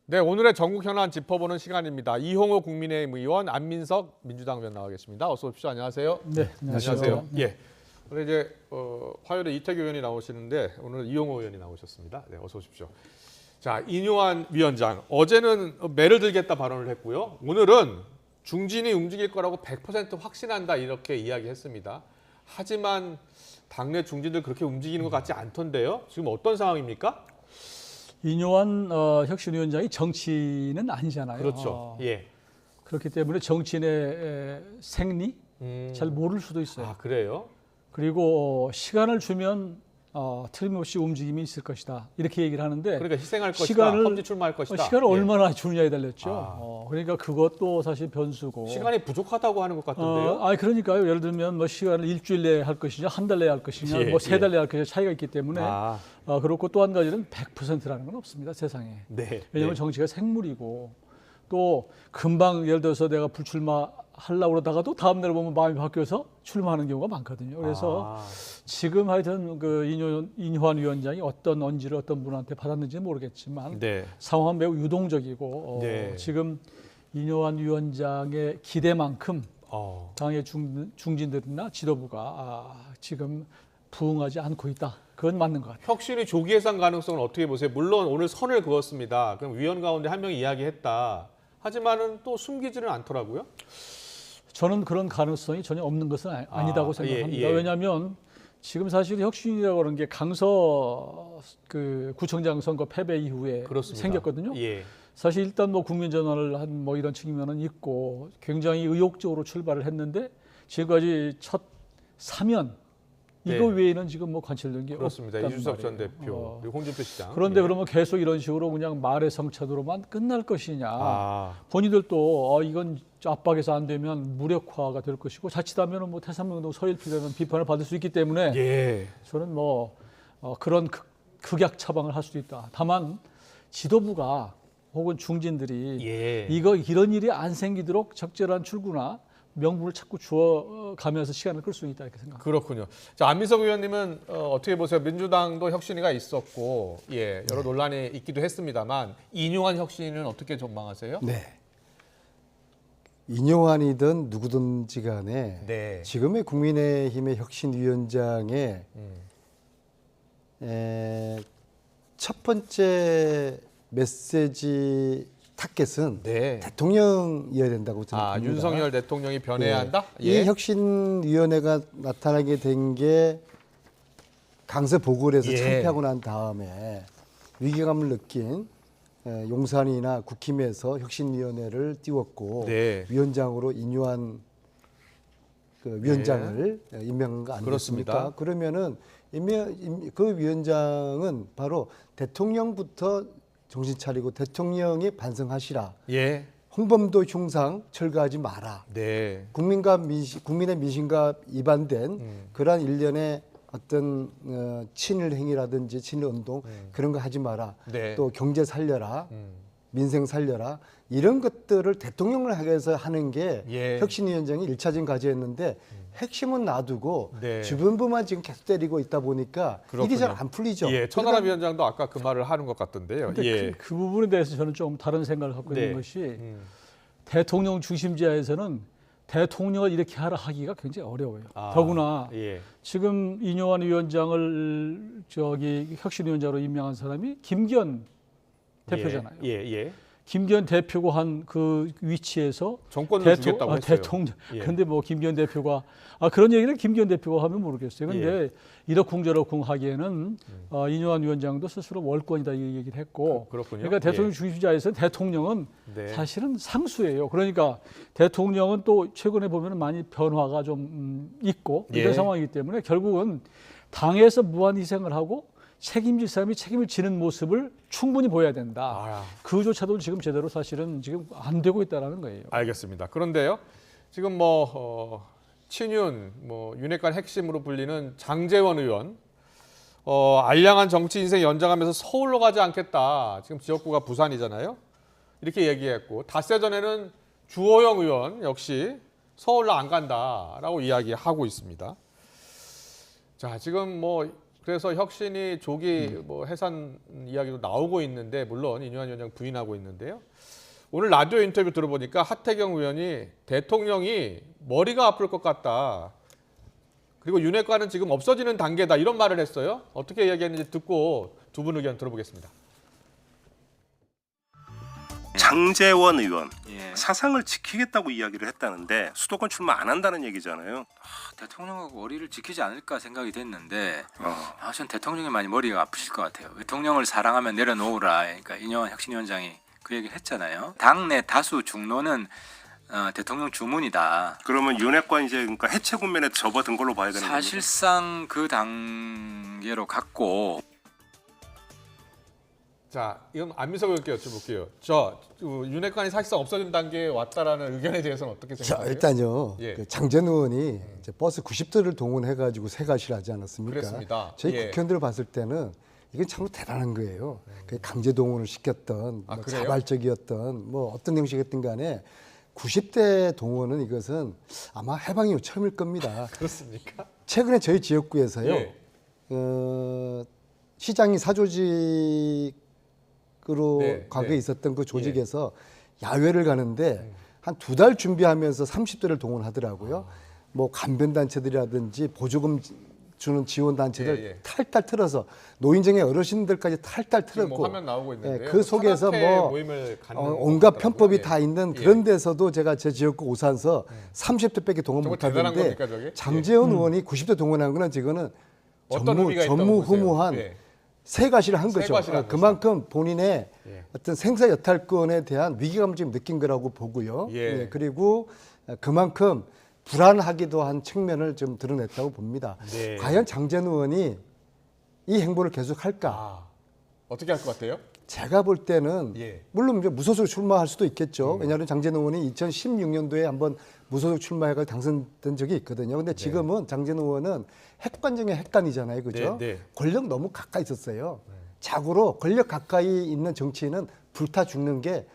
네, 오늘의 전국 현안 짚어보는 시간입니다. 이홍호 국민의힘 의원, 안민석 민주당 의원 나와 계십니다. 어서 오십시오. 안녕하세요. 네, 안녕하세요. 예. 오늘 이제 화요일에 이태규 의원이 나오시는데 오늘 이홍호 의원이 나오셨습니다. 네, 어서 오십시오. 자, 인요한 위원장 어제는 매를 들겠다 발언을 했고요. 오늘은 중진이 움직일 거라고 100% 확신한다 이렇게 이야기했습니다. 하지만 당내 중진들 그렇게 움직이는 것 같지 않던데요. 지금 어떤 상황입니까? 인요한 혁신위원장이 정치인은 아니잖아요. 그렇죠. 예. 그렇기 때문에 정치인의 생리 잘 모를 수도 있어요. 아, 그래요? 그리고 시간을 주면 틀림없이 움직임이 있을 것이다. 이렇게 얘기를 하는데 그러니까 희생할 것이다. 험지 출마할 것이다. 시간을 예. 얼마나 주느냐에 달렸죠. 그러니까 그것도 사실 변수고. 시간이 부족하다고 하는 것 같던데요. 그러니까요. 예를 들면 뭐 시간을 일주일 내에 할 것이냐, 한 달 내에 할 것이냐, 예, 뭐 세 달 내에 할 것이냐 차이가 있기 때문에 그렇고 또 한 가지는 100%라는 건 없습니다. 세상에. 네. 왜냐하면 정치가 생물이고 또 금방 예를 들어서 내가 불출마하려고 그러다가도 다음 날 보면 마음이 바뀌어서 출마하는 경우가 많거든요. 그래서 지금 하여튼 그 인요한 위원장이 어떤 언지를 어떤 분한테 받았는지는 모르겠지만 네. 상황은 매우 유동적이고 네. 지금 인요한 위원장의 기대만큼 당의 중진들이나 지도부가 지금 부응하지 않고 있다. 그건 맞는 것 같아요. 혁신이 조기 예상 가능성은 어떻게 보세요? 물론 오늘 선을 그었습니다. 그럼 위원 가운데 한 명이 이야기했다. 하지만은 또 숨기지는 않더라고요. 저는 그런 가능성이 전혀 없는 것은 아니다고 생각합니다. 예. 왜냐하면 지금 사실 혁신이라고 하는 게 강서 그 구청장 선거 패배 이후에 그렇습니다. 생겼거든요. 예. 사실 일단 뭐 국민 전환을 한 뭐 이런 측면은 있고 굉장히 의욕적으로 출발을 했는데 지금까지 첫 사면 이거 네. 외에는 지금 뭐 관철된 게 그렇습니다. 없단 이준석 말이에요. 전 대표 그리고 홍준표 시장. 그런데 예. 그러면 계속 이런 식으로 그냥 말의 성찬으로만 끝날 것이냐. 본인들도 이건 압박해서 안 되면 무력화가 될 것이고 자칫하면 뭐 태산명동 서일피라는 비판을 받을 수 있기 때문에 예. 저는 뭐 그런 극약 처방을 할 수도 있다. 다만 지도부가 혹은 중진들이 예. 이런 일이 안 생기도록 적절한 출구나 명분을 자꾸 주어가면서 시간을 끌 수 있다 이렇게 생각합니다. 그렇군요. 자, 안민석 의원님은 어떻게 보세요? 민주당도 혁신위가 있었고, 예, 여러 논란이 있기도 했습니다만 인요한 혁신위는 어떻게 전망하세요? 네. 인요한이든 누구든지 간에 네. 지금의 국민의힘의 혁신위원장의 첫 번째 메시지 타겟은 네. 대통령이어야 된다고 생각합니다. 윤석열 대통령이 변해야 한다? 이 혁신위원회가 나타나게 된 게 강서 보궐에서 참패하고 난 다음에 위기감을 느낀 용산이나 국힘에서 혁신위원회를 띄웠고 위원장으로 인요한 그 위원장을 임명한 거 아니겠습니까? 그러면은 그 위원장은 바로 대통령부터 정신 차리고 대통령이 반성하시라. 홍범도 흉상 철거하지 마라. 국민의 민심과 위반된 그러한 일련의 어떤 친일 행위라든지 친일 운동 그런 거 하지 마라. 또 경제 살려라. 민생 살려라. 이런 것들을 대통령을 하기 위해서 하는 게 혁신위원장이 1차적인 과제였는데 핵심은 놔두고 주변부만 지금 계속 때리고 있다 보니까 일이 잘 안 풀리죠. 천하람 위원장도 아까 그 말을 하는 것 같던데요. 근데 그 부분에 대해서 저는 좀 다른 생각을 갖고 있는 것이 대통령 중심제에서는 대통령을 이렇게 하라 하기가 굉장히 어려워요. 더구나 지금 인요한 위원장을 혁신위원장으로 임명한 사람이 김기현 대표잖아요. 김기현 대표가 한 그 위치에서 정권을 주겠다고 했어요. 대통령. 그런데 뭐 김기현 대표가 그런 얘기를 김기현 대표가 하면 모르겠어요. 그런데 이러쿵저러쿵 하기에는 인요한 위원장도 스스로 월권이다 이 얘기를 했고, 그러니까 대통령 중심자에서 대통령은 사실은 상수예요. 그러니까 대통령은 또 최근에 보면 많이 변화가 좀 있고 이런 상황이기 때문에 결국은 당에서 무한 희생을 하고 책임질 사람이 책임을 지는 모습을 충분히 보여야 된다. 그조차도 지금 제대로 사실은 지금 안 되고 있다는 거예요. 알겠습니다. 그런데요, 지금 친윤, 윤핵관 핵심으로 불리는 장제원 의원, 알량한 정치 인생 연장하면서 서울로 가지 않겠다. 지금 지역구가 부산이잖아요. 이렇게 얘기했고, 닷새 전에는 주호영 의원 역시 서울로 안 간다라고 이야기하고 있습니다. 자, 지금 그래서 혁신이 조기 뭐 해산 이야기도 나오고 있는데 물론 이뇨한 위원장 부인하고 있는데요. 오늘 라디오 인터뷰 들어보니까 하태경 의원이 대통령이 머리가 아플 것 같다. 그리고 윤핵관은 지금 없어지는 단계다 이런 말을 했어요. 어떻게 이야기했는지 듣고 두 분 의견 들어보겠습니다. 장제원 의원 사상을 지키겠다고 이야기를 했다는데 수도권 출마 안 한다는 얘기잖아요. 대통령하고 머리를 지키지 않을까 생각이 됐는데 전 대통령이 많이 머리가 아프실 것 같아요. 대통령을 사랑하면 내려놓으라. 그러니까 이뇨한 혁신위원장이 그 얘기를 했잖아요. 당내 다수 중론은 대통령 주문이다. 그러면 윤핵관 이제 그러니까 해체 국면에 접어든 걸로 봐야 되는 거죠. 사실상 그 단계로 갔고. 자, 이건 안민석 의원께 여쭤볼게요. 저 윤핵관이 사실상 없어진 단계에 왔다라는 의견에 대해서는 어떻게 자, 생각하세요? 일단요. 예. 그 장전 의원이 이제 버스 90대를 동원해가지고 세가시를 하지 않았습니까? 그랬습니다. 저희 예. 국회의원들을 봤을 때는 이건 참으로 대단한 거예요. 그 강제 동원을 시켰던, 뭐 그래요? 자발적이었던, 뭐 어떤 형식이었든 간에 90대 동원은 이것은 아마 해방이 처음일 겁니다. 그렇습니까? 최근에 저희 지역구에서요. 예. 시장이 사조직으로 네, 과거에 네. 있었던 그 조직에서 야외를 가는데 한 2달 준비하면서 30대를 동원하더라고요. 뭐 간변단체들이라든지 보조금 주는 지원단체들 예, 예. 탈탈 틀어서 노인정의 어르신들까지 탈탈 지금 틀었고 뭐 화면 나오고 있는데요. 그 속에서 산악회 뭐 모임을 갖는 온갖 것 편법이 같더라고요. 다 있는 예. 그런 데서도 제가 제 지역구 오산서 30대밖에 동원 정말 대단한 못하던데 겁니까, 저게? 장제원 의원이 90대 동원한 거는 지금은 어떤 의미가 있다고 전무후무한 보세요? 예. 세가시를 한 거죠. 세가시를 한 그만큼 본인의 예. 어떤 생사 여탈권에 대한 위기감을 지금 느낀 거라고 보고요. 예. 그리고 그만큼 불안하기도 한 측면을 좀 드러냈다고 봅니다. 네. 과연 장제원 의원이 이 행보를 계속할까? 어떻게 할 것 같아요? 제가 볼 때는 예. 물론 이제 무소속 출마할 수도 있겠죠. 왜냐하면 장제원 의원이 2016년도에 한번 무소속 출마해가 당선된 적이 있거든요. 근데 지금은 장제원 의원은 핵관 중에 핵관이잖아요, 그죠? 네, 네. 권력 너무 가까이 있었어요. 자고로 권력 가까이 있는 정치인은 불타 죽는 게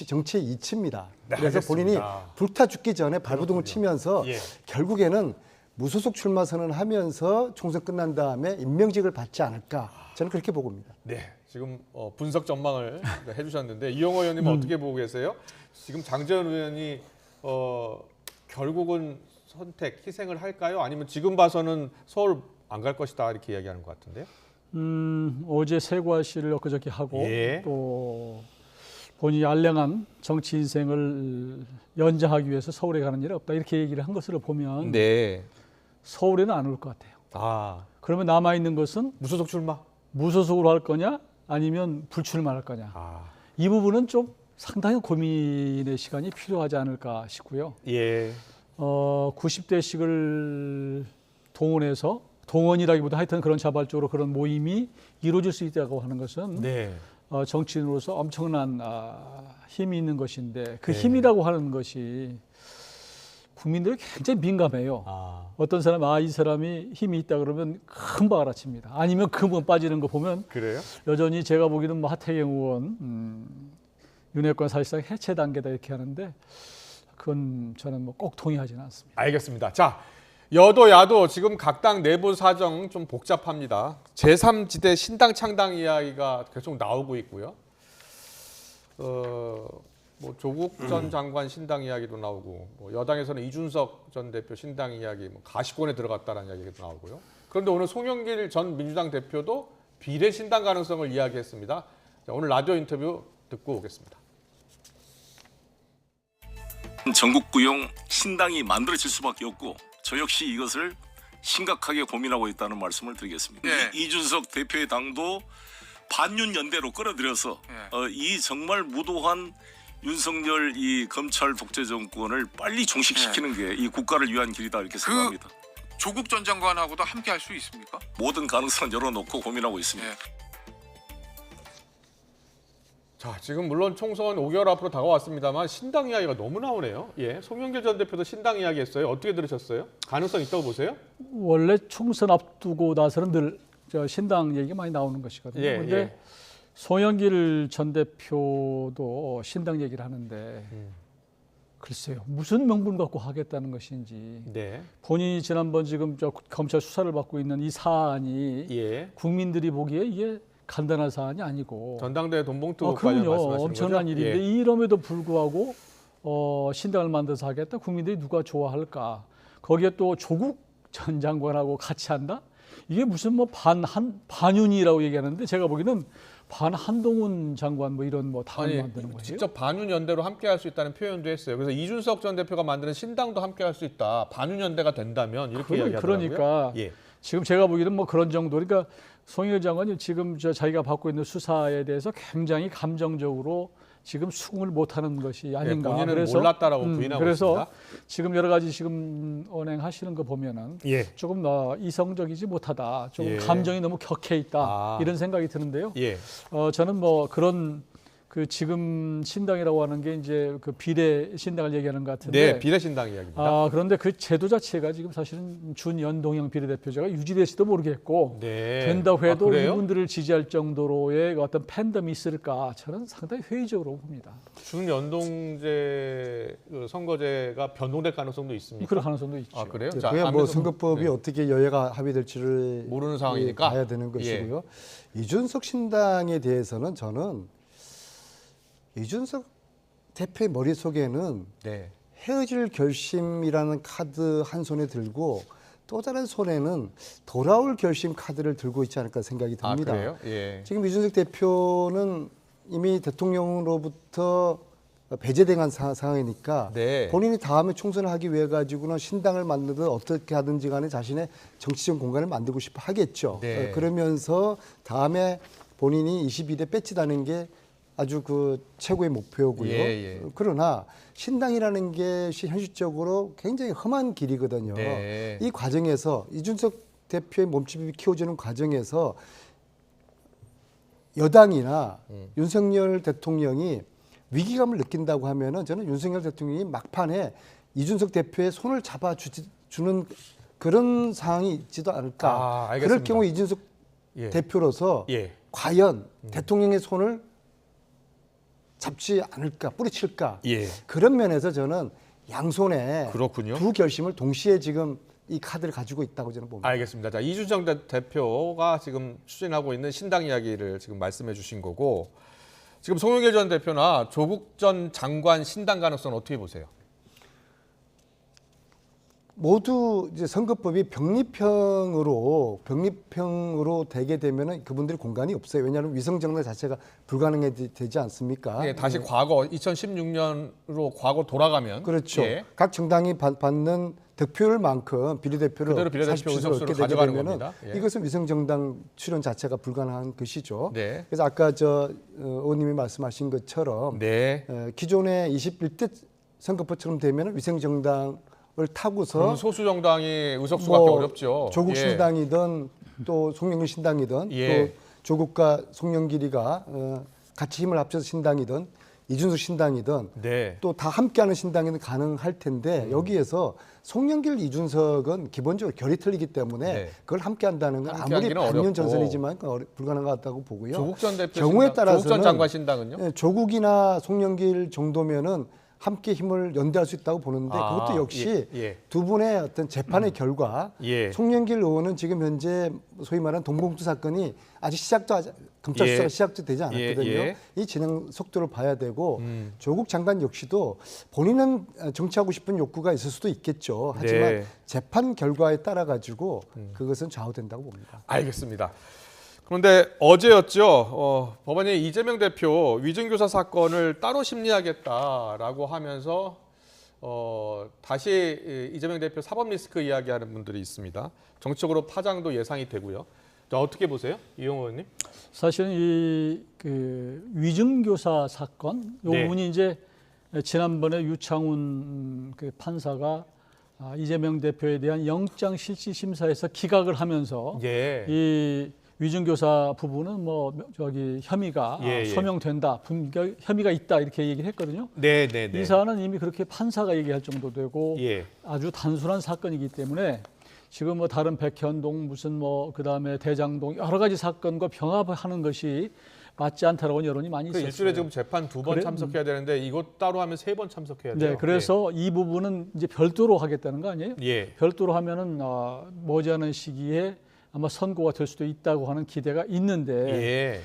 정치의 이치입니다. 네, 그래서 알겠습니다. 본인이 불타 죽기 전에 발버둥을 치면서 예. 결국에는 무소속 출마 선언하면서 총선 끝난 다음에 임명직을 받지 않을까 저는 그렇게 보고 봅니다. 네, 지금 분석 전망을 해주셨는데 이용호 의원님은 어떻게 보고 계세요? 지금 장제원 의원이 결국은 선택, 희생을 할까요? 아니면 지금 봐서는 서울 안 갈 것이다 이렇게 이야기하는 것 같은데요? 어제 세과시를 엊그저께 하고 예. 또 본인이 알량한 정치 인생을 연장하기 위해서 서울에 가는 일이 없다 이렇게 얘기를 한 것으로 보면 네. 서울에는 안 올 것 같아요. 아, 그러면 남아 있는 것은 무소속 출마? 무소속으로 할 거냐 아니면 불출마할 거냐. 아, 이 부분은 좀 상당히 고민의 시간이 필요하지 않을까 싶고요. 예. 90대씩을 동원해서 동원이라기보다 하여튼 그런 자발적으로 그런 모임이 이루어질 수 있다고 하는 것은 네. 정치인으로서 엄청난 힘이 있는 것인데 그 네. 힘이라고 하는 것이 국민들이 굉장히 민감해요. 아, 어떤 사람 이 사람이 힘이 있다 그러면 금방 알아챕니다. 아니면 금방 빠지는 거 보면 그래요? 여전히 제가 보기에는 뭐 하태경 의원 윤핵관 사실상 해체 단계다 이렇게 하는데 그건 저는 뭐 꼭 동의하지는 않습니다. 알겠습니다. 자, 여도 야도 지금 각 당 내부 사정 좀 복잡합니다. 제3지대 신당 창당 이야기가 계속 나오고 있고요. 뭐 조국 전 장관 신당 이야기도 나오고, 뭐 여당에서는 이준석 전 대표 신당 이야기, 뭐 가시권에 들어갔다는 이야기도 나오고요. 그런데 오늘 송영길 전 민주당 대표도 비례 신당 가능성을 이야기했습니다. 자, 오늘 라디오 인터뷰 듣고 오겠습니다. 전국구용 신당이 만들어질 수밖에 없고 저 역시 이것을 심각하게 고민하고 있다는 말씀을 드리겠습니다. 네. 이준석 대표의 당도 반윤 연대로 끌어들여서 이 정말 무도한 윤석열 이 검찰 독재 정권을 빨리 종식시키는 게 이 국가를 위한 길이다 이렇게 생각합니다. 조국 전 장관하고도 함께 할 수 있습니까? 모든 가능성을 열어놓고 고민하고 있습니다. 네. 자, 지금 물론 총선 5개월 앞으로 다가왔습니다만 신당 이야기가 너무 나오네요. 예, 송영길 전 대표도 신당 이야기했어요. 어떻게 들으셨어요? 가능성 있다고 보세요? 원래 총선 앞두고 나서는 늘 신당 얘기가 많이 나오는 것이거든요. 예, 그런데 예. 송영길 전 대표도 신당 얘기를 하는데 글쎄요. 무슨 명분 갖고 하겠다는 것인지. 네. 본인이 지난번 지금 저 검찰 수사를 받고 있는 이 사안이 예. 국민들이 보기에 이게 간단한 사안이 아니고 전당대회 돈봉투 관련 그럼요. 말씀하시는 엄청난 거죠? 일인데 예. 이럼에도 불구하고 신당을 만들어서 하겠다. 국민들이 누가 좋아할까? 거기에 또 조국 전 장관하고 같이 한다? 이게 무슨 뭐 반윤이라고 얘기하는데 제가 보기에는 반한동훈 장관 뭐 이런 뭐 당을 만드는 거예요. 직접 반윤 연대로 함께 할 수 있다는 표현도 했어요. 그래서 이준석 전 대표가 만드는 신당도 함께 할 수 있다. 반윤 연대가 된다면 이렇게 이야기하더라고요. 그러니까 예. 지금 제가 보기에는 뭐 그런 정도. 그러니까 송영길 장관이 지금 자기가 받고 있는 수사에 대해서 굉장히 감정적으로 지금 수긍을 못하는 것이 아닌가. 본인은 그래서 몰랐다라고 부인하고 그래서 있습니다. 지금 여러 가지 지금 언행하시는 거 보면은 예. 조금 이성적이지 못하다. 조금 예. 감정이 너무 격해 있다. 아. 이런 생각이 드는데요. 예. 저는 뭐 그런 그 지금 신당이라고 하는 게 이제 그 비례 신당을 얘기하는 것 같은데. 네, 비례신당 이야기입니다. 그런데 그 제도 자체가 지금 사실은 준연동형 비례대표제가 유지될지도 모르겠고 네. 된다고 해도 그래요? 이분들을 지지할 정도로의 어떤 팬덤이 있을까 저는 상당히 회의적으로 봅니다. 준연동제 선거제가 변동될 가능성도 있습니까? 그럴 가능성도 있죠. 아, 그래요? 그야 뭐 선거법이 네. 어떻게 여야가 합의될지를 모르는 상황이니까 봐야 되는 것이고요. 이준석 신당에 대해서는 저는 이준석 대표의 머릿속에는 네. 헤어질 결심이라는 카드 한 손에 들고 또 다른 손에는 돌아올 결심 카드를 들고 있지 않을까 생각이 듭니다. 아, 그래요? 예. 지금 이준석 대표는 이미 대통령으로부터 배제된 상황이니까 네. 본인이 다음에 총선을 하기 위해 가지고는 신당을 만들든 어떻게 하든지 간에 자신의 정치적 공간을 만들고 싶어 하겠죠. 네. 그러면서 다음에 본인이 21대 배치다는 게 아주 그 최고의 목표고요. 예. 그러나 신당이라는 게 현실적으로 굉장히 험한 길이거든요. 네. 이 과정에서 이준석 대표의 몸집이 키워지는 과정에서 여당이나 윤석열 대통령이 위기감을 느낀다고 하면은 저는 윤석열 대통령이 막판에 이준석 대표의 손을 잡아주는 그런 상황이 있지도 않을까. 알겠습니다. 그럴 경우 이준석 예. 대표로서 예. 과연 대통령의 손을 잡지 않을까, 뿌리칠까. 예. 그런 면에서 저는 양손에 그렇군요. 두 결심을 동시에 지금 이 카드를 가지고 있다고 저는 봅니다. 알겠습니다. 자, 이준석 대표가 지금 추진하고 있는 신당 이야기를 지금 말씀해 주신 거고 지금 송영길 전 대표나 조국 전 장관 신당 가능성은 어떻게 보세요? 모두 이제 선거법이 병립형으로 되게 되면은 그분들이 공간이 없어요. 왜냐하면 위성정당 자체가 불가능해 되지 않습니까? 예, 다시 과거 2016년으로 과거 돌아가면 그렇죠. 예. 각 정당이 받는 득표율만큼 비례대표를 그대로 비례대표 40% 의석수를 얻게 되게 가져가는 되면은 겁니다. 예. 이것은 위성정당 출연 자체가 불가능한 것이죠. 네. 그래서 아까 의원님이 말씀하신 것처럼 네. 기존의 21대 선거법처럼 되면 위성정당을 타고서 그럼 소수 정당이 의석수가 더 어렵죠. 조국 예. 신당이든 또 송영길 신당이든 예. 또 조국과 송영길이가 같이 힘을 합쳐서 신당이든 이준석 신당이든 네. 또 다 함께하는 신당에는 가능할 텐데 여기에서 송영길, 이준석은 기본적으로 결이 틀리기 때문에 네. 그걸 함께한다는 건 아무리 함께하기는 반년 어렵고. 전선이지만 불가능한 것 같다고 보고요. 조국 전 대표 경우에 신당, 따라서는 조국 전 장관 신당은요? 예, 조국이나 송영길 정도면은 함께 힘을 연대할 수 있다고 보는데 아, 그것도 역시 예. 두 분의 어떤 재판의 결과 예. 송영길 의원은 지금 현재 소위 말하는 동봉투 사건이 아직 검찰 수사가 예. 시작도 되지 않았거든요. 예. 이 진행 속도를 봐야 되고 조국 장관 역시도 본인은 정치하고 싶은 욕구가 있을 수도 있겠죠. 하지만 네. 재판 결과에 따라 가지고 그것은 좌우된다고 봅니다. 알겠습니다. 그런데 어제였죠. 법원이 이재명 대표 위증교사 사건을 따로 심리하겠다라고 하면서 다시 이재명 대표 사법 리스크 이야기하는 분들이 있습니다. 정치적으로 파장도 예상이 되고요. 자, 어떻게 보세요, 이용호 의원님? 사실은 그 위증교사 사건 요 네. 부분이 이제 지난번에 유창훈 그 판사가 이재명 대표에 대한 영장 실질 심사에서 기각을 하면서 예. 이 위증교사 부분은 뭐 저기 혐의가 예. 소명된다, 혐의가 있다 이렇게 얘기를 했거든요. 네. 이 사안은 이미 그렇게 판사가 얘기할 정도 되고 예. 아주 단순한 사건이기 때문에 지금 뭐 다른 백현동 무슨 뭐 그다음에 대장동 여러 가지 사건과 병합하는 것이 맞지 않다라고 여론이 많이 있었어요. 일주일에 지금 재판 2번 참석해야 되는데 이것 따로 하면 3번 참석해야 돼요. 네, 그래서 이 부분은 이제 별도로 하겠다는 거 아니에요? 예. 별도로 하면은 머지않은 시기에 아마 선고가 될 수도 있다고 하는 기대가 있는데 예.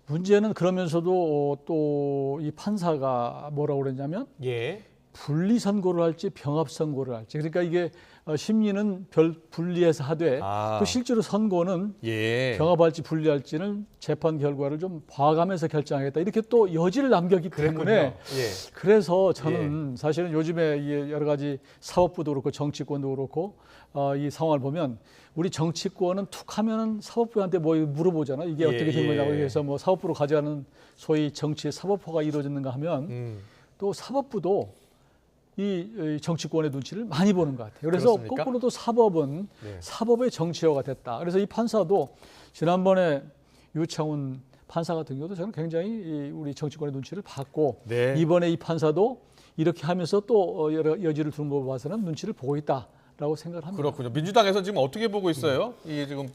문제는 그러면서도 또 이 판사가 뭐라고 그랬냐면 예. 분리 선고를 할지 병합 선고를 할지 그러니까 이게 심리는 분리해서 하되 또 실제로 선고는 예. 병합할지 분리할지는 재판 결과를 좀 봐가면서 결정하겠다 이렇게 또 여지를 남겼기 때문에 예. 그래서 저는 사실은 요즘에 이 여러 가지 사법부도 그렇고 정치권도 그렇고 이 상황을 보면 우리 정치권은 툭 하면은 사법부한테 뭐 물어보잖아. 이게 어떻게 된 거냐고 해서 뭐 사법부로 가져가는 소위 정치의 사법화가 이루어졌는가 하면 또 사법부도 이 정치권의 눈치를 많이 보는 것 같아요. 그래서 그렇습니까? 거꾸로 또 사법은 사법의 정치화가 됐다. 그래서 이 판사도 지난번에 유창훈 판사 같은 경우도 저는 굉장히 우리 정치권의 눈치를 봤고 네. 이번에 이 판사도 이렇게 하면서 또 여러 여지를 두는 거 봐서는 눈치를 보고 있다라고 생각을 합니다. 그렇군요. 민주당에서 지금 어떻게 보고 있어요? 이 지금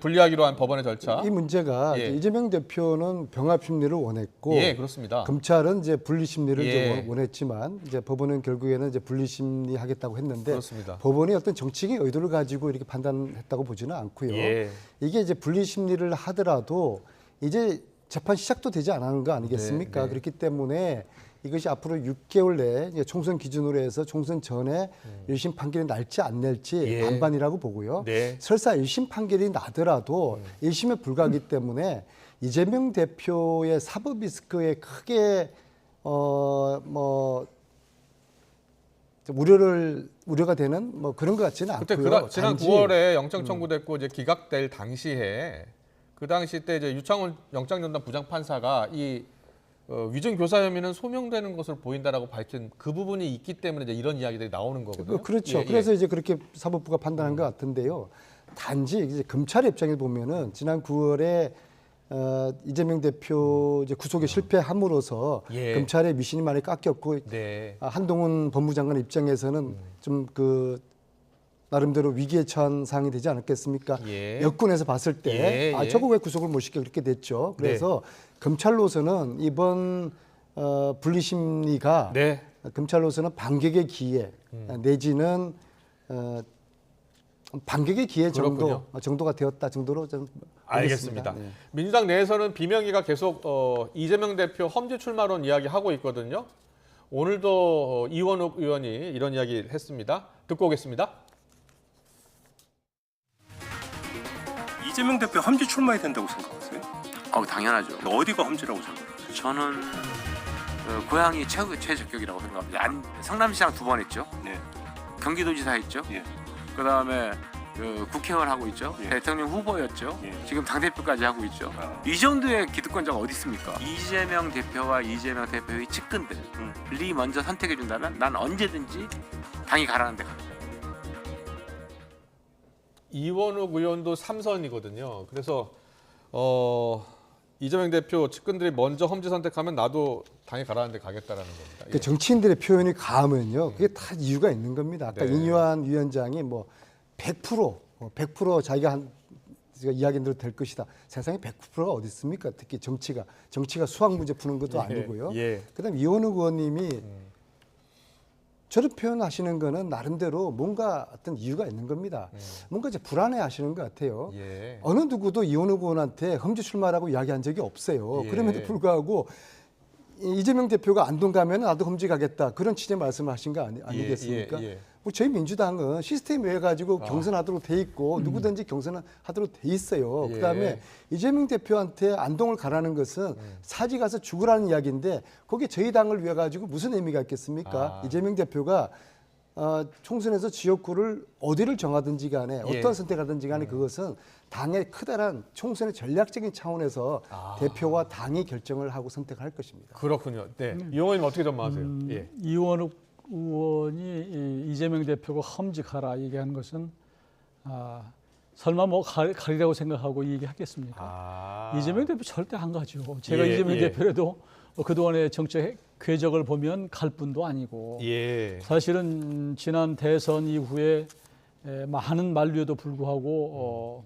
분리하기로 한 법원의 절차. 이 문제가 예. 이재명 대표는 병합 심리를 원했고 예, 그렇습니다. 검찰은 이제 분리 심리를 예. 이제 원했지만 이제 법원은 결국에는 이제 분리 심리 하겠다고 했는데 그렇습니다. 법원이 어떤 정치적인 의도를 가지고 이렇게 판단했다고 보지는 않고요. 예. 이게 이제 분리 심리를 하더라도 이제 재판 시작도 되지 않은 거 아니겠습니까? 네, 네. 그렇기 때문에 이것이 앞으로 6개월 내에 이제 총선 기준으로 해서 총선 전에 1심 판결이 날지 안 날지 예. 반반이라고 보고요. 네. 설사 1심 판결이 나더라도 1심에 불과하기 때문에 이재명 대표의 사법 리스크에 크게 우려가 되는 뭐 그런 것 같지는 그때 않고요. 지난 단지 9월에 영장 청구됐고 이제 기각될 당시에 그 당시 때 이제 유창훈 영장전담 부장판사가 이 위증 교사 혐의는 소명되는 것으로 보인다라고 밝힌 그 부분이 있기 때문에 이제 이런 이야기들이 나오는 거거든요. 그렇죠. 예, 예. 그래서 이제 그렇게 사법부가 판단한 것 같은데요. 단지 이제 검찰의 입장에 보면은 지난 9월에 이재명 대표 이제 구속에 실패함으로써 예. 검찰의 미신이 많이 깎였고 네. 한동훈 법무장관 입장에서는 좀 그 나름대로 위기에 처한 상황이 되지 않았겠습니까? 예. 여권에서 봤을 때 예, 예. 저거 왜 구속을 못 시켜 그렇게 됐죠. 그래서 검찰로서는 이번 분리심리가 네. 검찰로서는 반격의 기회 내지는 반격의 기회 정도가 되었다 정도로 좀 알겠습니다. 네. 민주당 내에서는 비명계가 계속 이재명 대표 험지 출마론 이야기하고 있거든요. 오늘도 이원욱 의원이 이런 이야기를 했습니다. 듣고 오겠습니다. 이재명 대표 험지 출마해야 된다고 생각하세요? 당연하죠. 어디가 험지라고 생각하세요? 저는 고향이 최적격이라고 생각합니다. 성남시장 2번 했죠. 네. 경기도지사 했죠. 예. 그다음에 국회의원 하고 있죠. 예. 대통령 후보였죠. 예. 지금 당대표까지 하고 있죠. 이 정도의 기득권자가 어디 있습니까? 이재명 대표와 이재명 대표의 측근들이 먼저 선택해 준다면 난 언제든지 당이 가라는 데 갑니다. 이원욱 의원도 3선이거든요. 그래서 이재명 대표 측근들이 먼저 험지 선택하면 나도 당에 가라는 데 가겠다라는 겁니다. 그 정치인들의 표현이 가하면요, 그게 다 이유가 있는 겁니다. 아까 네. 인유한 위원장이 뭐 100% 자기가 이야기한 대로 될 것이다. 세상에 100%가 어디 있습니까? 특히 정치가 수학 문제 푸는 것도 아니고요. 예. 그다음 이원욱 의원님이 저런 표현하시는 거는 나름대로 뭔가 어떤 이유가 있는 겁니다. 뭔가 이제 불안해하시는 것 같아요. 예. 어느 누구도 이원욱 의원한테 험지 출마라고 이야기한 적이 없어요. 예. 그럼에도 불구하고 이재명 대표가 안동 가면 나도 험지 가겠다 그런 취지의 말씀하신 거 아니겠습니까? 예. 뭐 저희 민주당은 시스템에 의해 가지고 경선하도록 돼 있고 누구든지 경선을 하도록 돼 있어요. 예. 그다음에 이재명 대표한테 안동을 가라는 것은 사지 가서 죽으라는 이야기인데 거기에 저희 당을 위해 가지고 무슨 의미가 있겠습니까? 이재명 대표가 총선에서 지역구를 어디를 정하든지 간에 예. 어떤 선택하든지 간에 그것은 당의 크다란 총선의 전략적인 차원에서 대표와 당이 결정을 하고 선택할 것입니다. 그렇군요. 네. 이 의원님 어떻게 전망하세요? 예. 이원욱 의원이 이재명 대표가 험직하라 얘기하는 것은 설마 뭐 가리라고 생각하고 얘기하겠습니까? 이재명 대표 절대 안 가죠. 제가 이재명 대표라도 그동안의 정책 궤적을 보면 갈 뿐도 아니고 예. 사실은 지난 대선 이후에 많은 만류에도 불구하고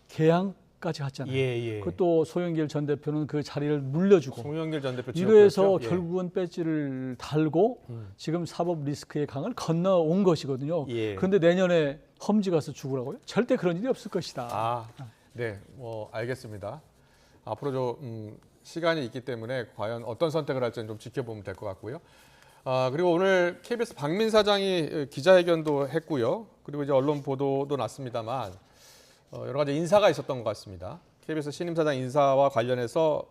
개항 까지 갔잖아요. 예. 그것도 송영길 전 대표는 그 자리를 물려주고 송영길 전 대표 이래서 지역구였죠? 예. 결국은 배지를 달고 지금 사법 리스크의 강을 건너온 것이거든요. 예. 그런데 내년에 험지 가서 죽으라고요? 절대 그런 일이 없을 것이다. 네, 뭐 알겠습니다. 앞으로 좀 시간이 있기 때문에 과연 어떤 선택을 할지는 좀 지켜보면 될 것 같고요. 그리고 오늘 KBS 박민 사장이 기자회견도 했고요. 그리고 이제 언론 보도도 났습니다만 여러 가지 인사가 있었던 것 같습니다. KBS 신임 사장 인사와 관련해서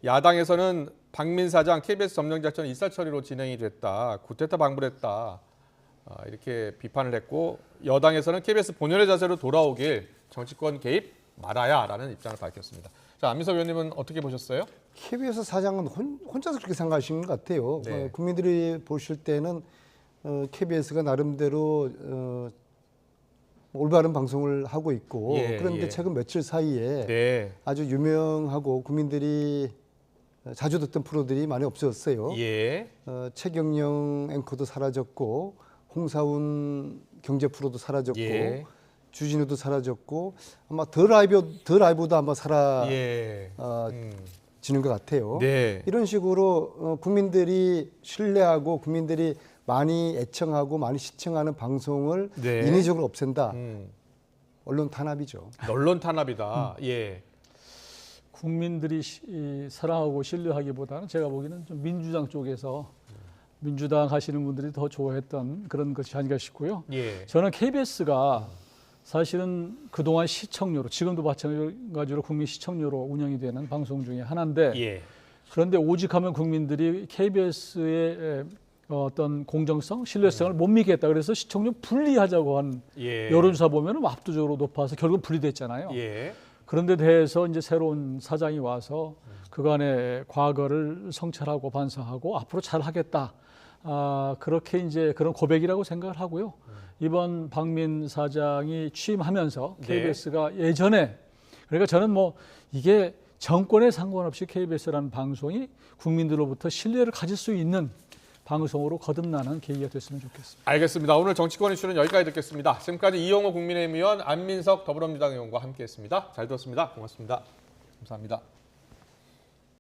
야당에서는 박민 사장 KBS 점령 작전 일사 처리로 진행이 됐다, 구태타 방불 했다 이렇게 비판을 했고, 여당에서는 KBS 본연의 자세로 돌아오길 정치권 개입 말아야라는 입장을 밝혔습니다. 자, 안민석 의원님은 어떻게 보셨어요? KBS 사장은 혼자서 그렇게 생각하시는 것 같아요. 네. 국민들이 보실 때는 KBS가 나름대로 올바른 방송을 하고 있고, 그런데 최근 며칠 사이에 아주 유명하고 국민들이 자주 듣던 프로들이 많이 없어졌어요. 최경영 앵커도 사라졌고, 홍사훈 경제 프로도 사라졌고, 주진우도 사라졌고, 아마 더 라이브도 아마 사라지는 것 같아요. 이런 식으로 국민들이 신뢰하고 국민들이 많이 애청하고 많이 시청하는 방송을 인위적으로 없앤다. 언론 탄압이죠. 언론 탄압이다. 국민들이 사랑하고 신뢰하기보다는 제가 보기에는 좀 민주당 쪽에서 민주당 하시는 분들이 더 좋아했던 그런 것이 아닌가 싶고요. 저는 KBS가 사실은 그동안 시청료로, 지금도 마찬가지로 국민 시청료로 운영이 되는 방송 중에 하나인데, 그런데 오직하면 국민들이 KBS의 어떤 공정성, 신뢰성을 못 믿겠다. 그래서 시청료 분리하자고 한 여론조사 보면 압도적으로 높아서 결국 분리됐잖아요. 그런데 대해서 이제 새로운 사장이 와서 그간의 과거를 성찰하고 반성하고 앞으로 잘 하겠다. 그렇게 이제 그런 고백이라고 생각을 하고요. 이번 박민 사장이 취임하면서 KBS가 예전에, 그러니까 저는 뭐 이게 정권에 상관없이 KBS라는 방송이 국민들로부터 신뢰를 가질 수 있는 방송으로 거듭나는 계기가 됐으면 좋겠습니다. 알겠습니다. 오늘 정치권 이슈는 여기까지 듣겠습니다. 지금까지 이용호 국민의힘 의원, 안민석 더불어민주당 의원과 함께했습니다. 잘 들었습니다. 고맙습니다. 감사합니다.